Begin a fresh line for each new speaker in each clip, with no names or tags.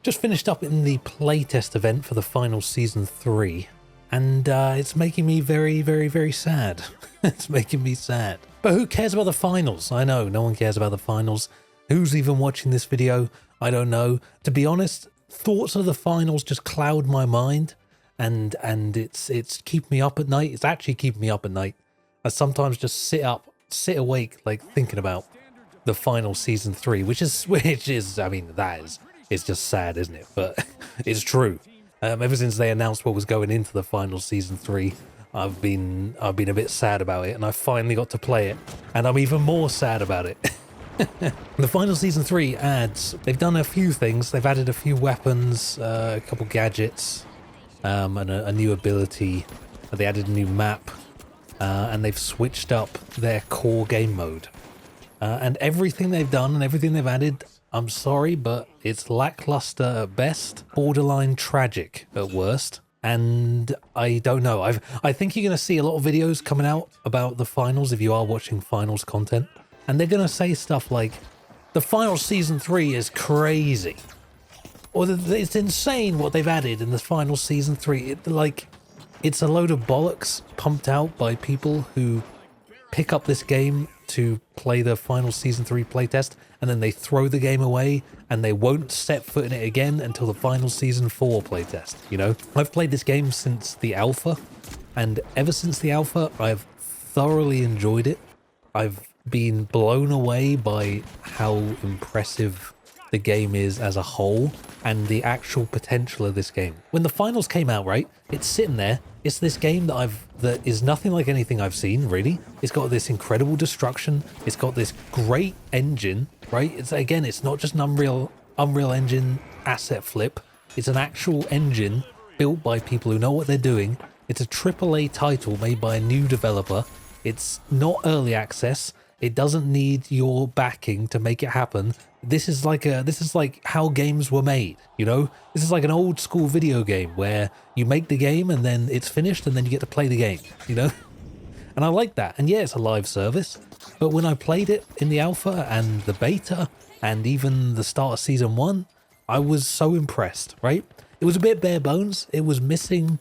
Just finished up in the playtest event for the final Season 3, and it's making me very, very, very sad. It's making me sad. But who cares about the finals? I know, no one cares about the finals. Who's even watching this video? I don't know. To be honest, thoughts of the finals just cloud my mind, and it's keeping me up at night. It's actually keeping me up at night. I sometimes just sit awake, like thinking about the final Season 3, which is, I mean, it's just sad, isn't it? But it's true. Ever since they announced what was going into the final Season 3, I've been a bit sad about it, and I finally got to play it, and I'm even more sad about it. The final Season 3 adds, they've done a few things. They've added a few weapons, a couple gadgets, and a new ability. They added a new map, and they've switched up their core game mode. And everything they've done and everything they've added, I'm sorry, but it's lackluster at best, borderline tragic at worst. And I don't know. I think you're going to see a lot of videos coming out about the finals if you are watching finals content. And they're going to say stuff like, the final Season 3 is crazy. Or it's insane what they've added in the final Season 3. It's a load of bollocks pumped out by people who pick up this game to play the final Season 3 playtest, and then they throw the game away, and they won't set foot in it again until the final Season 4 playtest, you know? I've played this game since the alpha, and ever since the alpha, I've thoroughly enjoyed it. I've been blown away by how impressive the game is as a whole, and the actual potential of this game. When the finals came out, right, it's sitting there. It's this game that is nothing like anything I've seen, really. It's got this incredible destruction. It's got this great engine, right? It's not just an Unreal Engine asset flip. It's an actual engine built by people who know what they're doing. It's a AAA title made by a new developer. It's not early access. It doesn't need your backing to make it happen. This is like how games were made, you know? This is like an old school video game where you make the game and then it's finished and then you get to play the game, you know? And I like that. And yeah, it's a live service. But when I played it in the alpha and the beta and even the start of Season 1, I was so impressed, right? It was a bit bare bones. It was missing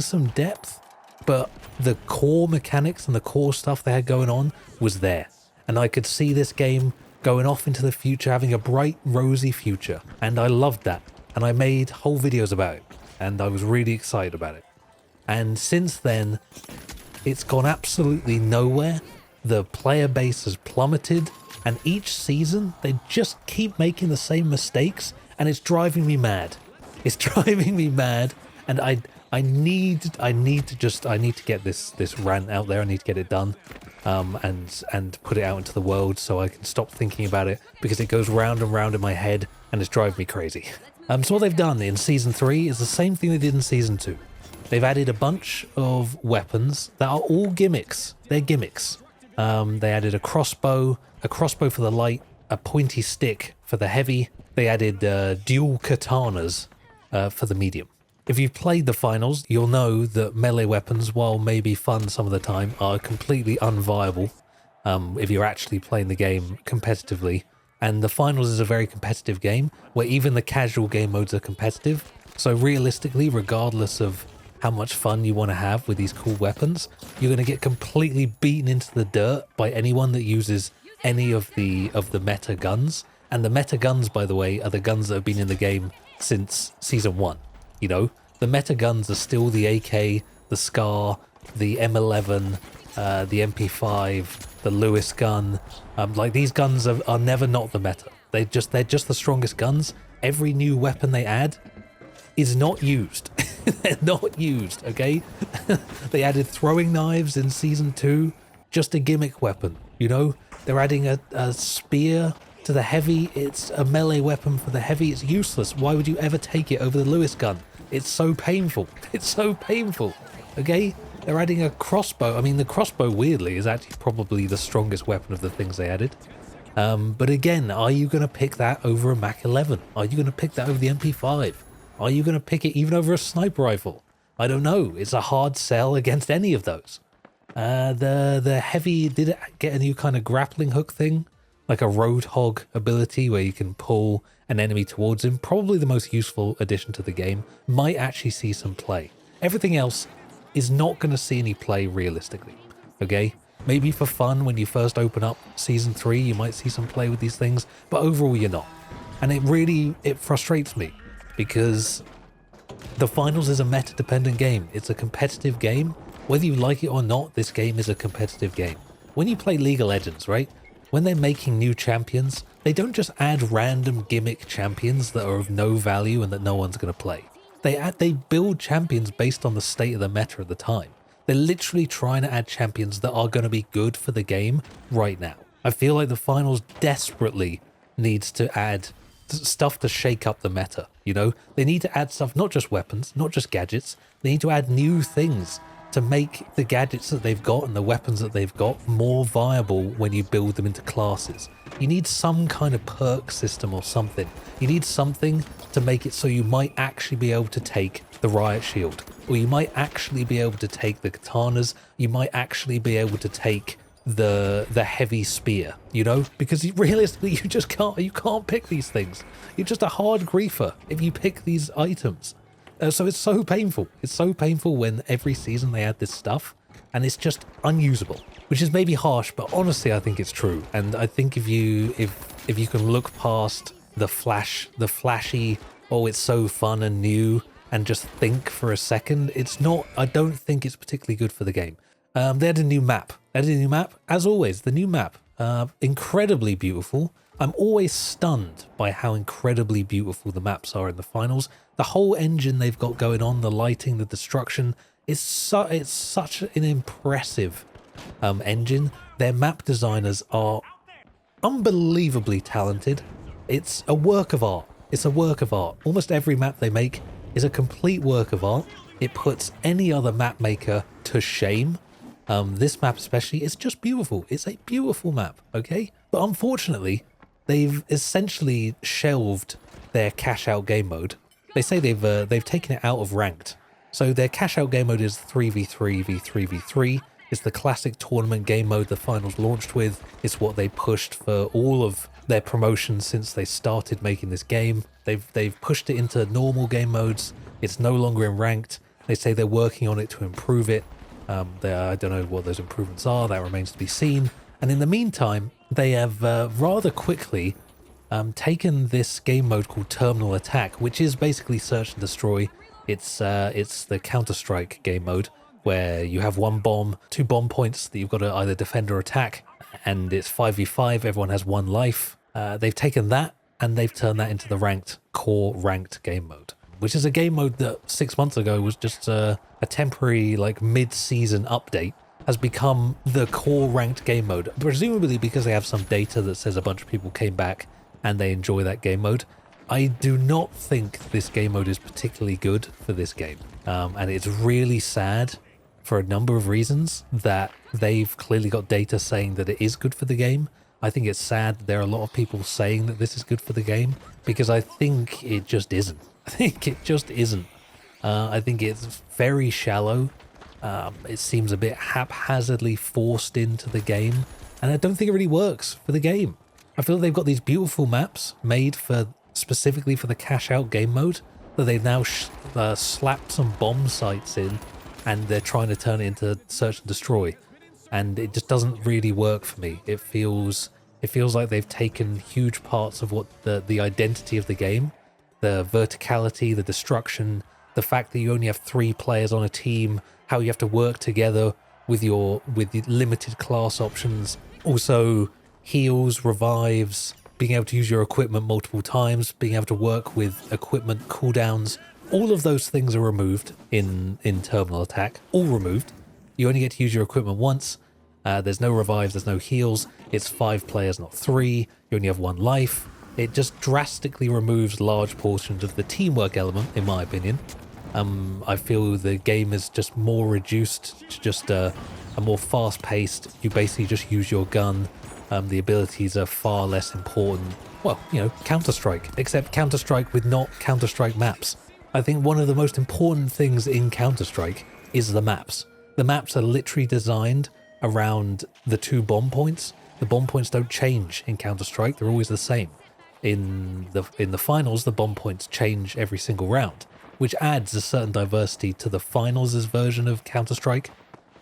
some depth, but the core mechanics and the core stuff they had going on was there. And I could see this game going off into the future, having a bright, rosy future. And I loved that. And I made whole videos about it. And I was really excited about it. And since then, it's gone absolutely nowhere. The player base has plummeted. And each season, they just keep making the same mistakes. And it's driving me mad. It's driving me mad. And I need to get this rant out there. I need to get it done, and put it out into the world so I can stop thinking about it, because it goes round and round in my head and it's driving me crazy. So what they've done in Season 3 is the same thing they did in Season 2. They've added a bunch of weapons that are all gimmicks. They're gimmicks. They added a crossbow for the light, a pointy stick for the heavy. They added dual katanas for the medium. If you've played the finals, you'll know that melee weapons, while maybe fun some of the time, are completely unviable if you're actually playing the game competitively. And the finals is a very competitive game, where even the casual game modes are competitive. So realistically, regardless of how much fun you want to have with these cool weapons, you're going to get completely beaten into the dirt by anyone that uses any of the meta guns. And the meta guns, by the way, are the guns that have been in the game since Season 1. You know, the meta guns are still the AK, the SCAR, the M11, the MP5, the Lewis gun. Like, these guns are never not the meta. They're just the strongest guns. Every new weapon they add is not used. They're not used, okay? They added throwing knives in Season 2, just a gimmick weapon, you know? They're adding a spear to the heavy. It's a melee weapon for the heavy. It's useless. Why would you ever take it over the Lewis gun? It's so painful. It's so painful. Okay? They're adding a crossbow. I mean, the crossbow, weirdly, is actually probably the strongest weapon of the things they added. But again, are you going to pick that over a Mac 11? Are you going to pick that over the MP5? Are you going to pick it even over a sniper rifle? I don't know. It's a hard sell against any of those. The heavy, did it get a new kind of grappling hook thing? Like a roadhog ability where you can pull an enemy towards him, probably the most useful addition to the game, might actually see some play. Everything else is not going to see any play realistically, okay? Maybe for fun, when you first open up Season 3, you might see some play with these things, but overall you're not. And it frustrates me, because the finals is a meta-dependent game. It's a competitive game. Whether you like it or not, this game is a competitive game. When you play League of Legends, right? When they're making new champions, they don't just add random gimmick champions that are of no value and that no one's going to play. They build champions based on the state of the meta at the time. They're literally trying to add champions that are going to be good for the game right now. I feel like the finals desperately needs to add stuff to shake up the meta, you know? They need to add stuff, not just weapons, not just gadgets. They need to add new things to make the gadgets that they've got and the weapons that they've got more viable when you build them into classes. You need some kind of perk system or something. You need something to make it so you might actually be able to take the riot shield, or you might actually be able to take the katanas, you might actually be able to take the heavy spear, you know, because realistically you can't pick these things. You're just a hard griefer if you pick these items. So it's so painful. It's so painful when every season they add this stuff and it's just unusable, which is maybe harsh, but honestly I think it's true. And I think if you can look past the flashy, oh it's so fun and new, and just think for a second, I don't think it's particularly good for the game. They had a new map. As always, the new map, incredibly beautiful. I'm always stunned by how incredibly beautiful the maps are in the finals. The whole engine they've got going on, the lighting, the destruction, it's such an impressive engine. Their map designers are unbelievably talented. It's a work of art. Almost every map they make is a complete work of art. It puts any other map maker to shame. This map especially, it's just beautiful. It's a beautiful map, okay? But unfortunately, they've essentially shelved their cash out game mode. They say they've taken it out of ranked. So their cash out game mode is 3v3 v3v3. It's the classic tournament game mode the finals launched with. It's what they pushed for all of their promotions since they started making this game. They've pushed it into normal game modes. It's no longer in ranked. They say they're working on it to improve it. I don't know what those improvements are. That remains to be seen. And in the meantime, they have rather quickly taken this game mode called Terminal Attack, which is basically search and destroy. It's the Counter-Strike game mode where you have one bomb, 2 bomb points that you've got to either defend or attack, and it's 5v5, everyone has 1 life. They've taken that and they've turned that into the core ranked game mode, which is a game mode that 6 months ago was just a temporary like mid-season update, has become the core ranked game mode, presumably because they have some data that says a bunch of people came back and they enjoy that game mode. I do not think this game mode is particularly good for this game. And it's really sad for a number of reasons that they've clearly got data saying that it is good for the game. I think it's sad that there are a lot of people saying that this is good for the game, because I think it just isn't. I think it's very shallow. It seems a bit haphazardly forced into the game, and I don't think it really works for the game. I feel they've got these beautiful maps made specifically for the cash out game mode that they've now slapped some bomb sites in, and they're trying to turn it into search and destroy, and it just doesn't really work for me. It feels like they've taken huge parts of what the identity of the game, the verticality, the destruction, the fact that you only have 3 players on a team, how you have to work together with the limited class options, also heals, revives, being able to use your equipment multiple times, being able to work with equipment cooldowns. All of those things are removed in Terminal Attack. All removed. You only get to use your equipment once. There's no revives, there's no heals. It's 5 players, not 3. You only have 1 life. It just drastically removes large portions of the teamwork element, in my opinion. I feel the game is just more reduced to just a more fast-paced. You basically just use your gun. The abilities are far less important. Well, Counter-Strike, except Counter-Strike with not Counter-Strike maps. I think one of the most important things in Counter-Strike is the maps. The maps are literally designed around the 2 bomb points. The bomb points don't change in Counter-Strike, they're always the same. In the finals, the bomb points change every single round, which adds a certain diversity to the finals' version of Counter-Strike.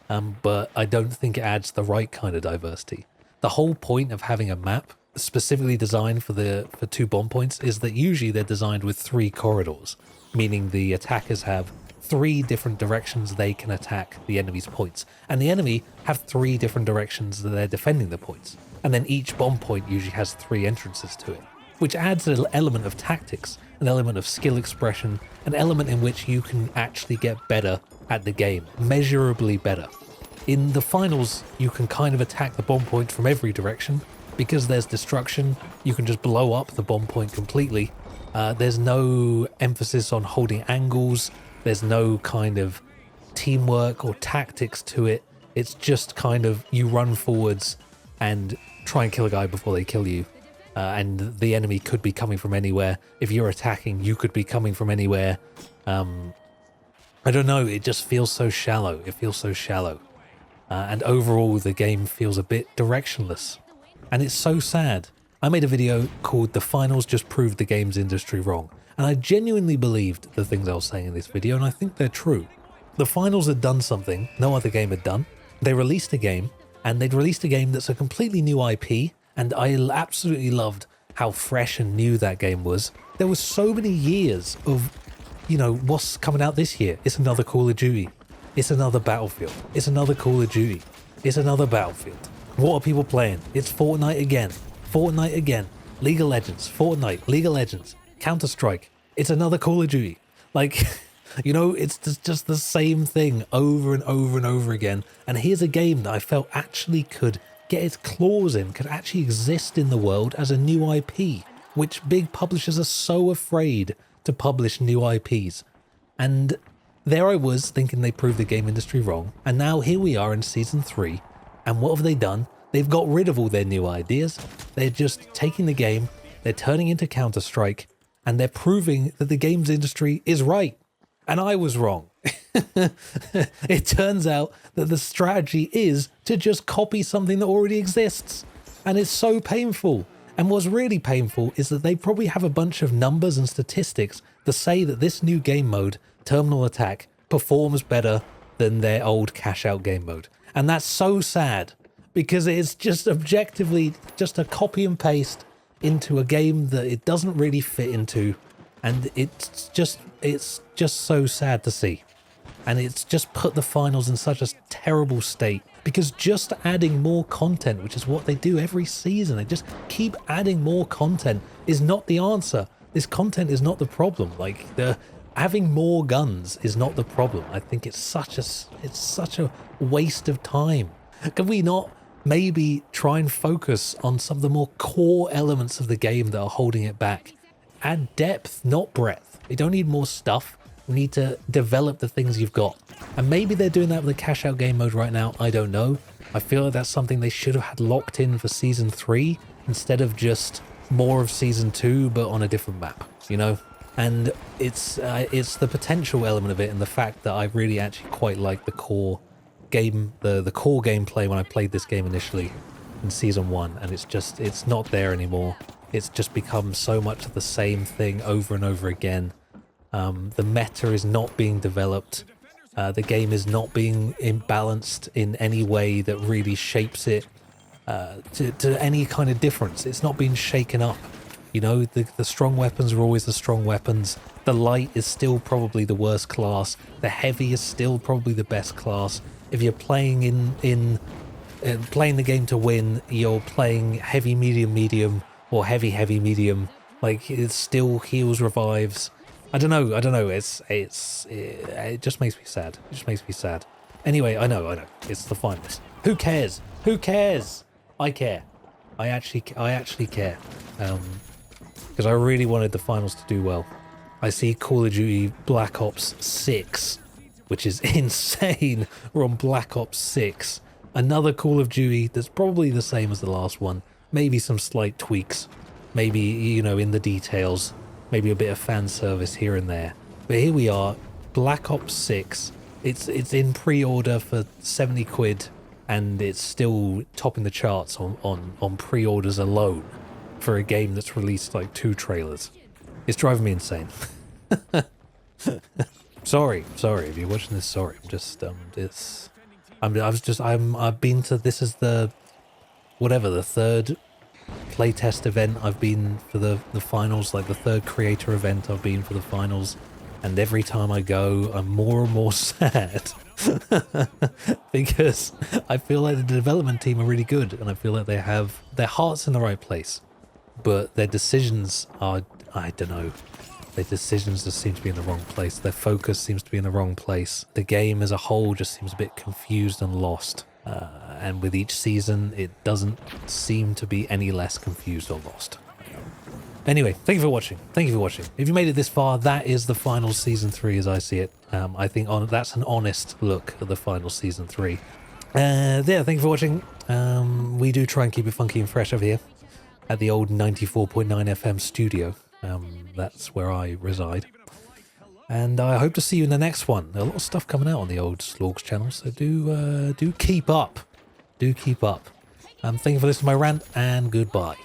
But I don't think it adds the right kind of diversity. The whole point of having a map specifically designed for 2 bomb points is that usually they're designed with 3 corridors, meaning the attackers have 3 different directions they can attack the enemy's points, and the enemy have 3 different directions that they're defending the points. And then each bomb point usually has 3 entrances to it, which adds an element of tactics, an element of skill expression, an element in which you can actually get better at the game, measurably better. In the finals, you can kind of attack the bomb point from every direction. Because there's destruction, you can just blow up the bomb point completely. There's no emphasis on holding angles. There's no kind of teamwork or tactics to it. It's just kind of you run forwards and try and kill a guy before they kill you. And the enemy could be coming from anywhere. If you're attacking, you could be coming from anywhere. I don't know, it just feels so shallow. It feels so shallow. And overall, the game feels a bit directionless. And it's so sad. I made a video called "The Finals Just Proved the Games Industry Wrong." And I genuinely believed the things I was saying in this video, and I think they're true. The finals had done something no other game had done. They released a game, and they'd released a game that's a completely new IP, and I absolutely loved how fresh and new that game was. There was so many years of, what's coming out this year? It's another Call of Duty. It's another Battlefield. It's another Call of Duty. It's another Battlefield. What are people playing? It's Fortnite again. Fortnite again. League of Legends. Fortnite. League of Legends. Counter-Strike. It's another Call of Duty. It's just the same thing over and over and over again. And here's a game that I felt actually could get its claws in, could actually exist in the world as a new IP, which big publishers are so afraid to publish new IPs. And there I was thinking they proved the game industry wrong. And now here we are in season 3. And what have they done? They've got rid of all their new ideas. They're just taking the game, they're turning into Counter-Strike, and they're proving that the games industry is right. And I was wrong. It turns out that the strategy is to just copy something that already exists. And it's so painful. And what's really painful is that they probably have a bunch of numbers and statistics that say that this new game mode, Terminal Attack, performs better than their old cash-out game mode. And that's so sad, because it's just objectively just a copy and paste into a game that it doesn't really fit into. And it's just so sad to see. And it's just put the finals in such a terrible state, because just adding more content, which is what they do every season, they just keep adding more content, is not the answer. This content is not the problem. Having more guns is not the problem. I think it's such a waste of time. Can we not maybe try and focus on some of the more core elements of the game that are holding it back? Add depth, not breadth. We don't need more stuff. We need to develop the things you've got. And maybe they're doing that with the cash out game mode right now. I don't know. I feel like that's something they should have had locked in for season 3 instead of just more of season 2, but on a different map, And it's the potential element of it, and the fact that I really actually quite like the core game, the core gameplay when I played this game initially in season 1, and it's not there anymore. It's just become so much of the same thing over and over again. The meta is not being developed. The game is not being imbalanced in any way that really shapes it to any kind of difference. It's not being shaken up. The strong weapons are always the strong weapons. The light is still probably the worst class. The heavy is still probably the best class. If you're playing playing the game to win, you're playing heavy, medium, medium, or heavy, heavy, medium. It's still heals, revives. I don't know. It just makes me sad. It just makes me sad. Anyway, I know. It's the finals. Who cares? Who cares? I care. I actually care. Because I really wanted the finals to do well. I see Call of Duty Black Ops 6, which is insane. We're on Black Ops 6. Another Call of Duty that's probably the same as the last one. Maybe some slight tweaks. Maybe, in the details. Maybe a bit of fan service here and there. But here we are, Black Ops 6. It's in pre-order for 70 quid, and it's still topping the charts on pre-orders alone. for a game that's released like 2 trailers. It's driving me insane. Sorry if you're watching this. Sorry, I'm just I've been to, this is the whatever, the 3rd playtest event I've been for the finals, like the 3rd creator event I've been for the finals, and every time I go I'm more and more sad because I feel like the development team are really good and I feel like they have their hearts in the right place, but their decisions are, I don't know, their decisions just seem to be in the wrong place. Their focus seems to be in the wrong place. The game as a whole just seems a bit confused and lost. And with each season, it doesn't seem to be any less confused or lost. Anyway, thank you for watching. Thank you for watching. If you made it this far, that is the final season 3 as I see it. I think that's an honest look at the final season 3. Yeah, thank you for watching. We do try and keep it funky and fresh over here at the old 94.9 FM studio. That's where I reside. And I hope to see you in the next one. There's a lot of stuff coming out on the old Slorgs channel, so do keep up. Do keep up. Thank you for listening to my rant, and goodbye.